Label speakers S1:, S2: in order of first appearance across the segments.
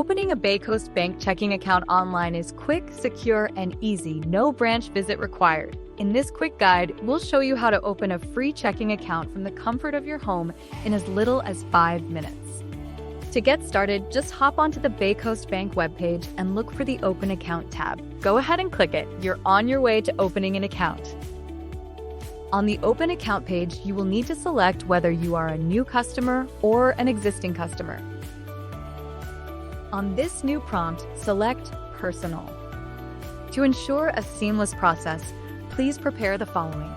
S1: Opening a BayCoast Bank checking account online is quick, secure, and easy, no branch visit required. In this quick guide, we'll show you how to open a free checking account from the comfort of your home in as little as 5 minutes. To get started, just hop onto the BayCoast Bank webpage and look for the Open Account tab. Go ahead and click it. You're on your way to opening an account. On the Open Account page, you will need to select whether you are a new customer or an existing customer. On this new prompt, select Personal. To ensure a seamless process, please prepare the following: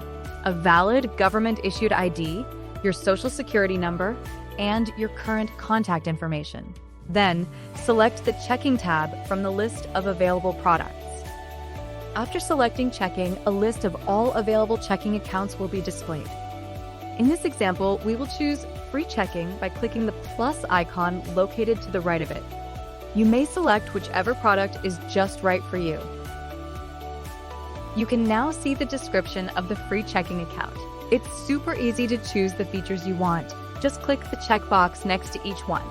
S1: a valid government-issued ID, your social security number, and your current contact information. Then, select the Checking tab from the list of available products. After selecting Checking, a list of all available checking accounts will be displayed. In this example, we will choose Free Checking by clicking the plus icon located to the right of it. You may select whichever product is just right for you. You can now see the description of the free checking account. It's super easy to choose the features you want. Just click the checkbox next to each one.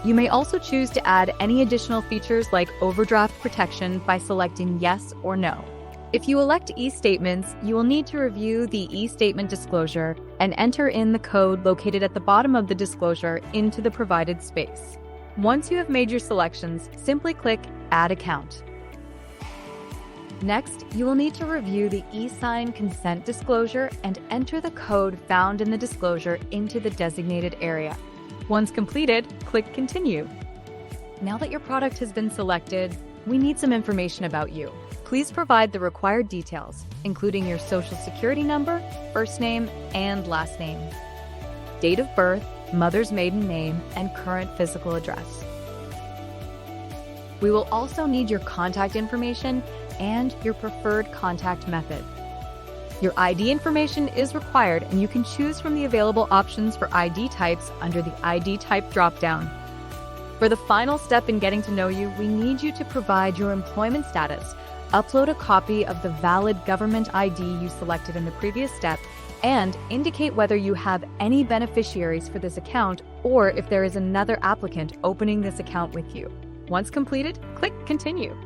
S1: You may also choose to add any additional features like overdraft protection by selecting yes or no. If you elect e-statements, you will need to review the e-statement disclosure and enter in the code located at the bottom of the disclosure into the provided space. Once you have made your selections, simply click Add Account. Next, you will need to review the e-sign consent disclosure and enter the code found in the disclosure into the designated area. Once completed, click Continue. Now that your product has been selected, we need some information about you. Please provide the required details, including your social security number, first name, and last name, date of birth, mother's maiden name, and current physical address. We will also need your contact information and your preferred contact method. Your ID information is required, and you can choose from the available options for ID types under the ID type dropdown. For the final step in getting to know you, we need you to provide your employment status, upload a copy of the valid government ID you selected in the previous step, and indicate whether you have any beneficiaries for this account or if there is another applicant opening this account with you. Once completed, click Continue.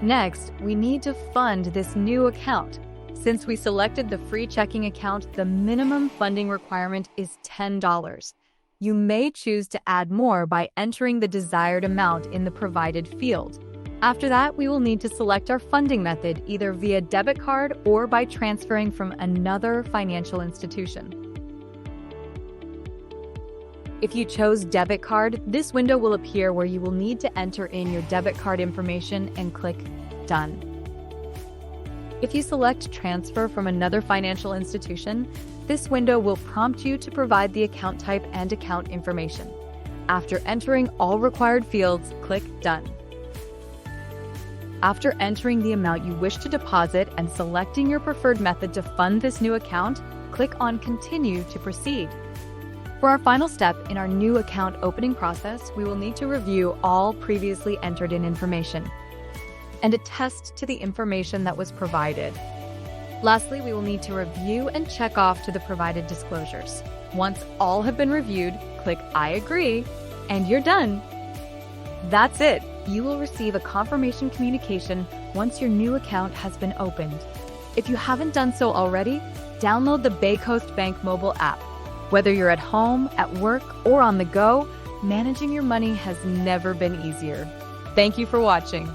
S1: Next, we need to fund this new account. Since we selected the free checking account, the minimum funding requirement is $10. You may choose to add more by entering the desired amount in the provided field. After that, we will need to select our funding method either via debit card or by transferring from another financial institution. If you chose debit card, this window will appear where you will need to enter in your debit card information and click Done. If you select transfer from another financial institution, this window will prompt you to provide the account type and account information. After entering all required fields, click Done. After entering the amount you wish to deposit and selecting your preferred method to fund this new account, click on Continue to proceed. For our final step in our new account opening process, we will need to review all previously entered in information and attest to the information that was provided. Lastly, we will need to review and check off to the provided disclosures. Once all have been reviewed, click I agree, and you're done. That's it. You will receive a confirmation communication once your new account has been opened. If you haven't done so already, download the BayCoast Bank mobile app. Whether you're at home, at work, or on the go, managing your money has never been easier. Thank you for watching.